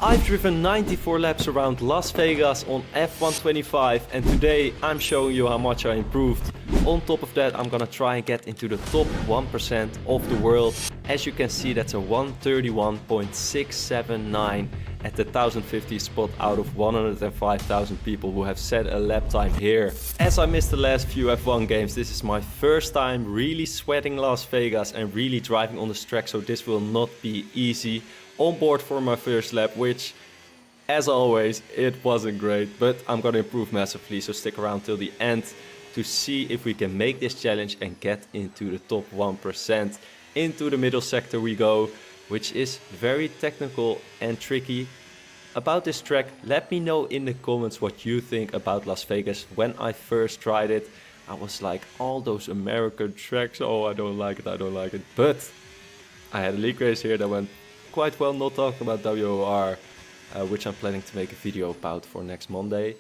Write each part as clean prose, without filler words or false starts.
I've driven 94 laps around Las Vegas on F1 25 and today I'm showing you how much I improved. On top of that, I'm gonna try and get into the top 1% of the world. As you can see, that's a 131.679 at the 1050 spot out of 105,000 people who have set a lap time here. As I missed the last few F1 games, this is my first time really sweating Las Vegas and really driving on this track, so this will not be easy. On board for my first lap, which as always it wasn't great, but I'm gonna improve massively, so stick around till the end to see if we can make this challenge and get into the top 1%. Into the middle sector we go, which is very technical and tricky. About this track, let me know in the comments what you think about Las Vegas. When I first tried it, I was like, all those American tracks, oh I don't like it, but I had a league race here that went quite well, not talking about WOR, which I'm planning to make a video about for next Monday.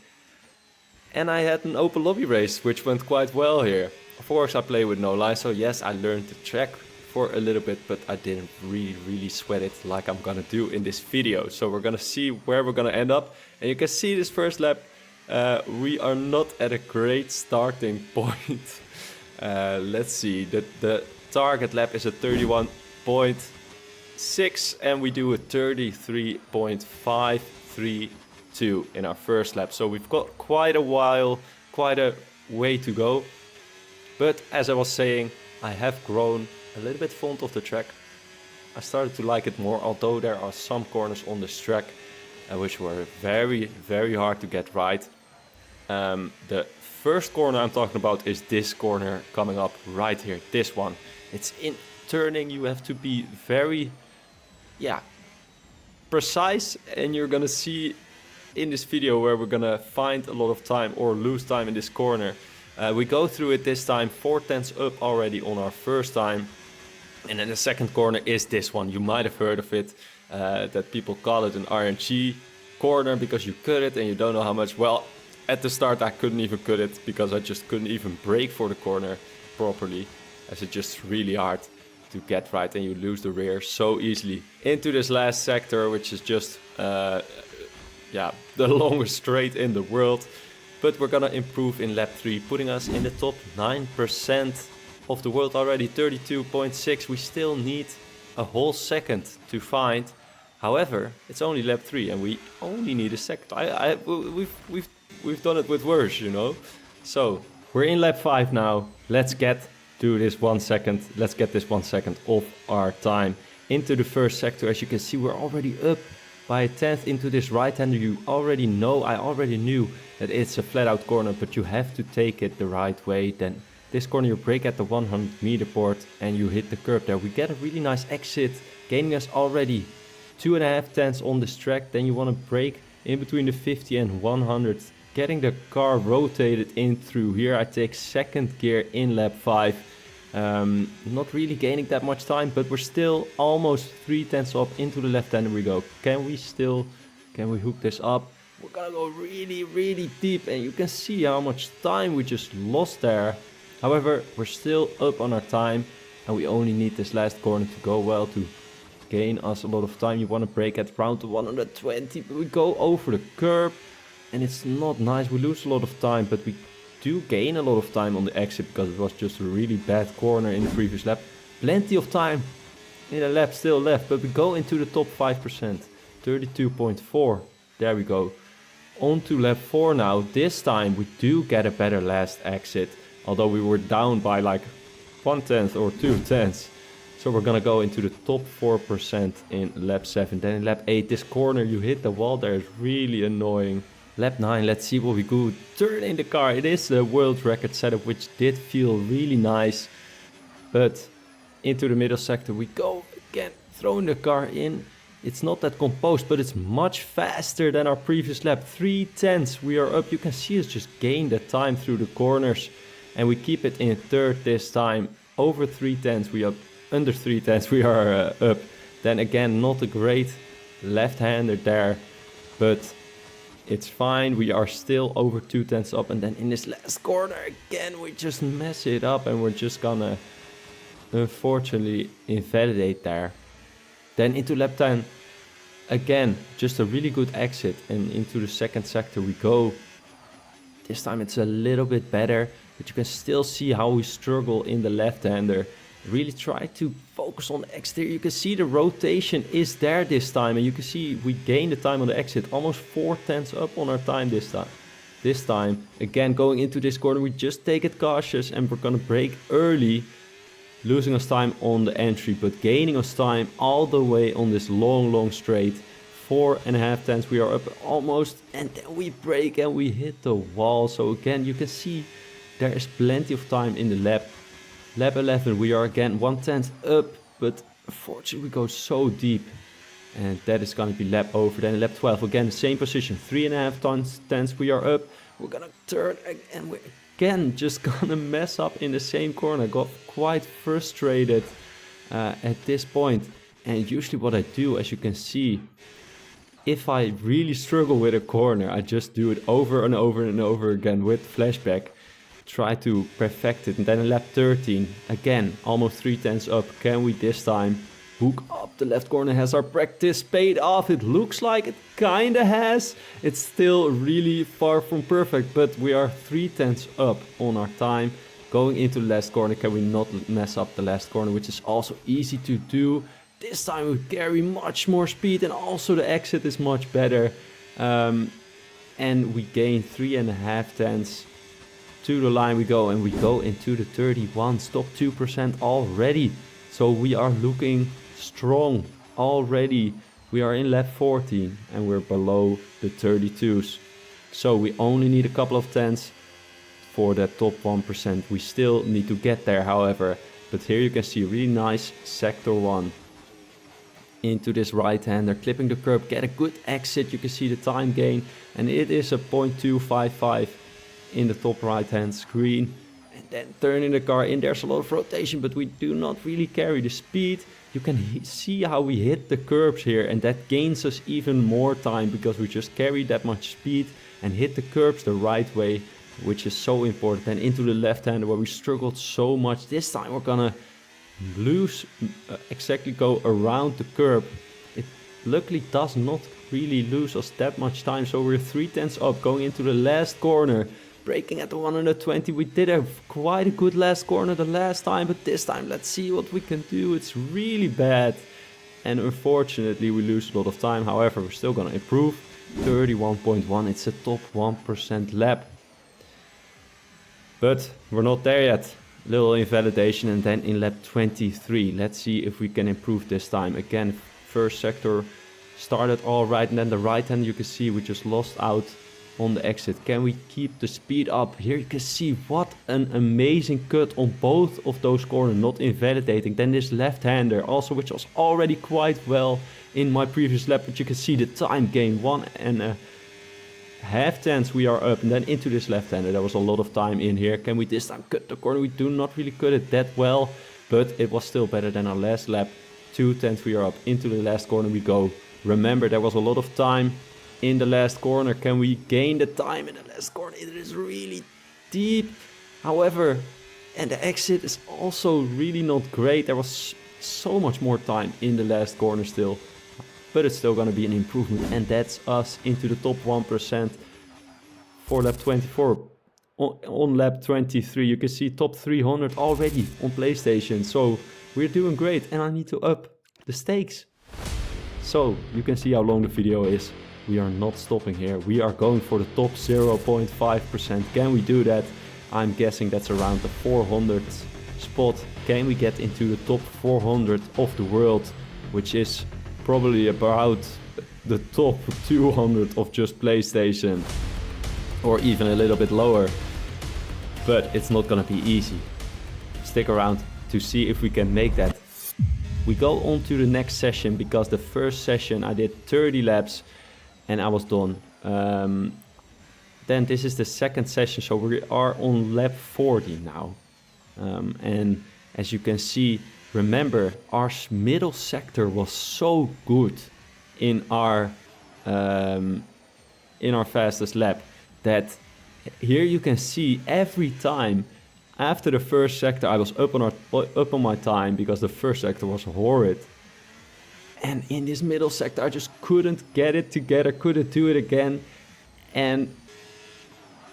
And I had an open lobby race, which went quite well here. Of course I play with no line, so yes, I learned the track for a little bit, but I didn't really sweat it like I'm gonna do in this video. So we're gonna see where we're gonna end up. And you can see this first lap, we are not at a great starting point. Let's see, the target lap is a 31.6 and we do a 33.532 in our first lap. So we've got quite a way to go. But as I was saying, I have grown a little bit fond of the track. I started to like it more, although there are some corners on this track which were very hard to get right. The first corner I'm talking about is this corner coming up right here, this one. It's in turning, you have to be very precise, and you're gonna see in this video where we're gonna find a lot of time or lose time in this corner. We go through it this time, 4/10 up already on our first time. And then the second corner is this one. You might have heard of it, that people call it an RNG corner because you cut it and you don't know how much. Well, at the start I couldn't even cut it because I just couldn't even brake for the corner properly, as it's just really hard to get right and you lose the rear so easily. Into this last sector, which is just the longest straight in the world, but we're gonna improve in lap 3, putting us in the top 9% of the world already, 32.6. We still need a whole second to find. However, it's only lap 3 and we only need a second. We've done it with worse, you know. So we're in lap 5 now. Let's get to this 1 second. Let's get this 1 second of our time into the first sector. As you can see, we're already up by a 10th into this right-hander. I already knew that it's a flat-out corner, but you have to take it the right way. Then this corner you brake at the 100 meter board and you hit the curb there. We get a really nice exit, gaining us already 2.5 tenths on this track. Then you want to brake in between the 50 and 100, getting the car rotated in through here. I take second gear in lap 5. Not really gaining that much time, but we're still almost 3 tenths up into the left hander we go. Can we hook this up? We're gonna go really deep, and you can see how much time we just lost there. However, we're still up on our time and we only need this last corner to go well to gain us a lot of time. You want to brake at around 120, but we go over the curb and it's not nice. We lose a lot of time, but we do gain a lot of time on the exit because it was just a really bad corner in the previous lap. Plenty of time in a lap still left, but we go into the top 5%, 32.4. There we go. On to lap 4 now. This time we do get a better last exit, although we were down by like 1/10 or 2/10. So we're gonna go into the top 4% in lap 7. Then in lap 8, this corner you hit the wall there is really annoying. Lap 9, let's see what we do. Turn in the car. It is a world record setup, which did feel really nice. But into the middle sector we go again, throwing the car in. It's not that composed, but it's much faster than our previous lap. 3/10 we are up. You can see us just gain the time through the corners. And we keep it in third this time. Over 3/10 we up. Under 3/10 we are up. Then again, not a great left-hander there, but it's fine. We are still over 2/10 up. And then in this last corner again, we just mess it up and we're just gonna unfortunately invalidate there. Then into lap 10, again, just a really good exit, and into the second sector we go. This time it's a little bit better, but you can still see how we struggle in the left-hander. Really try to focus on the exterior. You can see the rotation is there this time, and you can see we gain the time on the exit, almost 4/10 up on our time this time. This time, again, going into this corner, we just take it cautious and we're gonna brake early, losing us time on the entry, but gaining us time all the way on this long straight. 4.5 tenths, we are up almost, and then we brake and we hit the wall. So again, you can see there is plenty of time in the lap. Lap 11, we are again 1/10 up, but unfortunately we go so deep. And that is going to be lap over. Then lap 12, again, same position, 3.5 tenths, we are up. We're going to turn again, we're again just going to mess up in the same corner. Got quite frustrated at this point. And usually what I do, as you can see, if I really struggle with a corner, I just do it over and over and over again with flashback. Try to perfect it. And then in lap 13, again, almost 3/10 up. Can we this time hook up the left corner? Has our practice paid off? It looks like it kinda has. It's still really far from perfect, but we are 3/10 up on our time. Going into the last corner, can we not mess up the last corner, which is also easy to do. This time we carry much more speed, and also the exit is much better. And we gain 3.5 tenths. To the line we go, and we go into the 31, stop 2% already. So we are looking strong already. We are in lap 14 and we're below the 32s. So we only need a couple of tenths for that top 1%. We still need to get there, however. But here you can see really nice sector 1. Into this right-hander, clipping the curb, get a good exit. You can see the time gain, and it is a 0.255 in the top right-hand screen. And then turning the car in, there's a lot of rotation, but we do not really carry the speed. You can see how we hit the curbs here, and that gains us even more time because we just carry that much speed and hit the curbs the right way, which is so important. And into the left-hander where we struggled so much. This time we're gonna exactly go around the curb. It luckily does not really lose us that much time, so we're 3/10 up going into the last corner. Braking at the 120, we did have quite a good last corner the last time, but this time let's see what we can do. It's really bad, and unfortunately we lose a lot of time. However, we're still gonna improve. 31.1, it's a top 1% lap. But we're not there yet. Little invalidation, and then in lap 23, let's see if we can improve this time. Again, first sector started all right, and then the right hand, you can see we just lost out on the exit. Can we keep the speed up? Here you can see what an amazing cut on both of those corners, not invalidating. Then this left-hander also, which was already quite well in my previous lap, but you can see the time gain, 1.5 tenths we are up. And then into this left-hander, there was a lot of time in here. Can we this time cut the corner? We do not really cut it that well, but it was still better than our last lap. 2 tenths we are up. Into the last corner we go. Remember, there was a lot of time in the last corner. Can we gain the time in the last corner? It is really deep. However, and the exit is also really not great. There was so much more time in the last corner still, but it's still going to be an improvement, and that's us into the top 1% for lap 24. On lap 23, you can see top 300 already on PlayStation, so we're doing great, and I need to up the stakes. So you can see how long the video is. We are not stopping here. We are going for the top 0.5%. Can we do that? I'm guessing that's around the 400th spot. Can we get into the top 400 of the world, which is probably about the top 200 of just PlayStation, or even a little bit lower. But it's not gonna be easy. Stick around to see if we can make that. We go on to the next session, because the first session I did 30 laps and I was done. Then this is the second session, so we are on lap 40 now. And as you can see, remember, our middle sector was so good in our fastest lap that here you can see every time after the first sector I was up on my time, because the first sector was horrid. And in this middle sector, I just couldn't get it together, couldn't do it again. And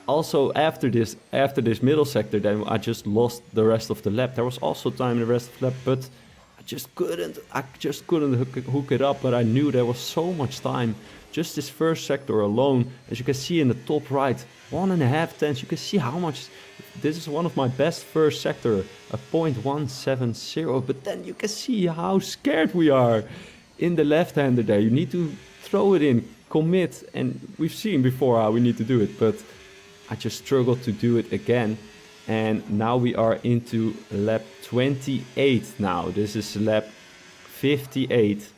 also after this middle sector, then I just lost the rest of the lap. There was also time in the rest of the lap, but I just couldn't hook it up. But I knew there was so much time. Just this first sector alone, as you can see in the top right, 1.5 tenths. You can see how much. This is one of my best first sector, a 0.170. But then you can see how scared we are in the left-hander there. You need to throw it in, commit, and we've seen before how we need to do it, but I just struggled to do it again. And now we are into lap 28 now. This is lap 58.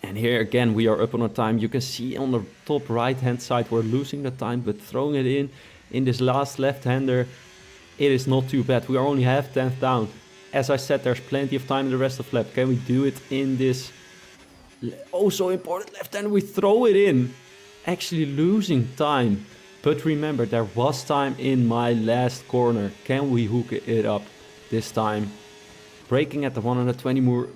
And here again we are up on our time. You can see on the top right hand side we're losing the time, but throwing it in this last left-hander, it is not too bad. We are only half tenth down. As I said, there's plenty of time in the rest of the lap. Can we do it in this oh so important left-hander? We throw it in, actually losing time. But remember, there was time in my last corner. Can we hook it up this time? Braking at the 120 more,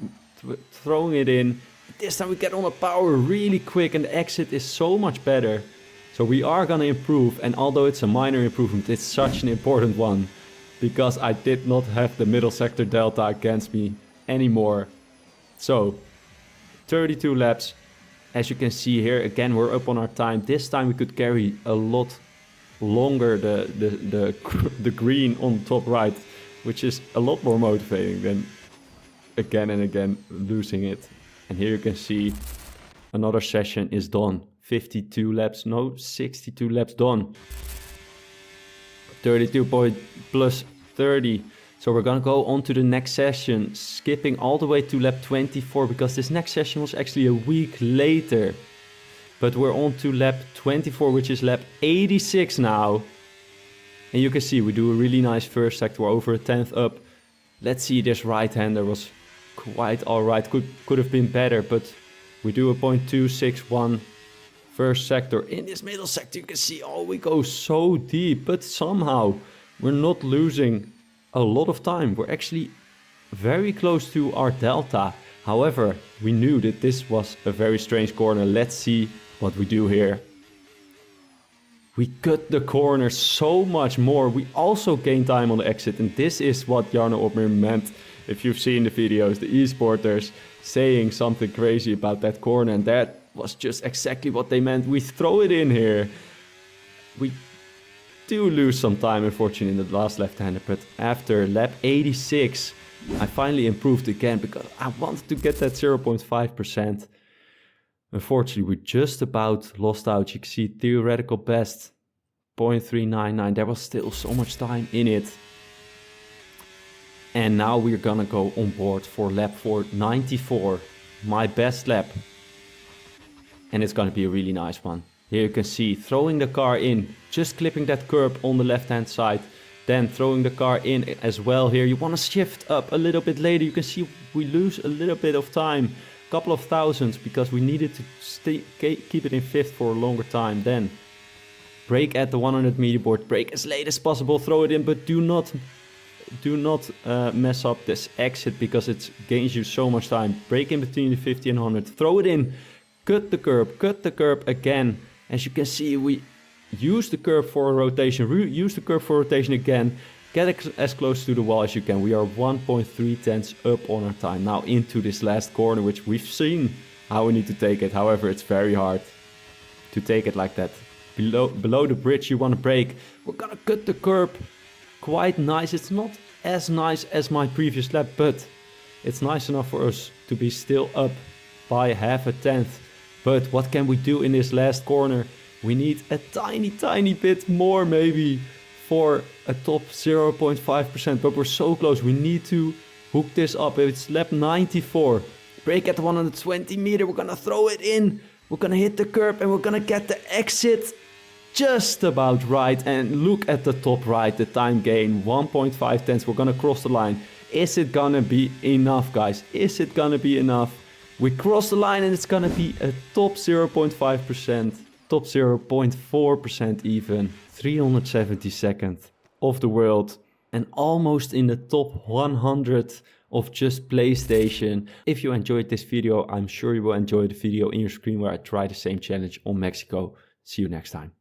throwing it in. This time we get on the power really quick and the exit is so much better. So we are gonna improve, and although it's a minor improvement, it's such an important one. Because I did not have the middle sector delta against me anymore. So, 32 laps. As you can see here, again we're up on our time. This time we could carry a lot longer the green on top right, which is a lot more motivating than again and again losing it. And here you can see another session is done. 52 laps, no, 62 laps done. 32 point plus 30. So we're gonna go on to the next session, skipping all the way to lap 24 because this next session was actually a week later. But we're on to lap 24, which is lap 86 now. And you can see we do a really nice first sector, we're over a tenth up. Let's see, this right-hander was quite alright, could have been better, but we do a 0.261 first sector. In this middle sector you can see, oh, we go so deep, but somehow we're not losing a lot of time. We're actually very close to our delta. However, we knew that this was a very strange corner. Let's see what we do here. We cut the corner so much more. We also gain time on the exit, and this is what Jarno Opmeer meant. If you've seen the videos, the esporters saying something crazy about that corner, and that was just exactly what they meant. We throw it in here. We do lose some time, unfortunately, in the last left-hander, but after lap 86, I finally improved again because I wanted to get that 0.5%. Unfortunately, we just about lost out. You can see theoretical best, 0.399. There was still so much time in it. And now we're gonna go on board for lap 94, my best lap. And it's gonna be a really nice one. Here you can see throwing the car in, just clipping that curb on the left hand side, then throwing the car in as well here. You want to shift up a little bit later. You can see we lose a little bit of time, a couple of thousandths, because we needed to keep it in fifth for a longer time. Then brake at the 100 meter board, brake as late as possible, throw it in, but do not mess up this exit because it gains you so much time. Brake in between the 50 and 100, throw it in, cut the curb again. As you can see, we use the curve for a rotation, use the curve for rotation again, get as close to the wall as you can. We are 1.3 tenths up on our time now into this last corner, which we've seen how we need to take it. However, it's very hard to take it like that. Below the bridge you want to brake. We're gonna cut the curb. Quite nice. It's not as nice as my previous lap, but it's nice enough for us to be still up by half a tenth. But what can we do in this last corner? We need a tiny bit more maybe for a top 0.5%, but we're so close. We need to hook this up. It's lap 94. Brake at the 120 meter. We're gonna throw it in. We're gonna hit the curb and we're gonna get the exit just about right. And look at the top right, the time gain, 1.5 tenths. We're gonna cross the line. Is it gonna be enough, guys? Is it gonna be enough? We cross the line and it's gonna be a top 0.5%, top 0.4% even, 372nd of the world, and almost in the top 100 of just PlayStation. If you enjoyed this video, I'm sure you will enjoy the video in your screen where I try the same challenge on Mexico. See you next time.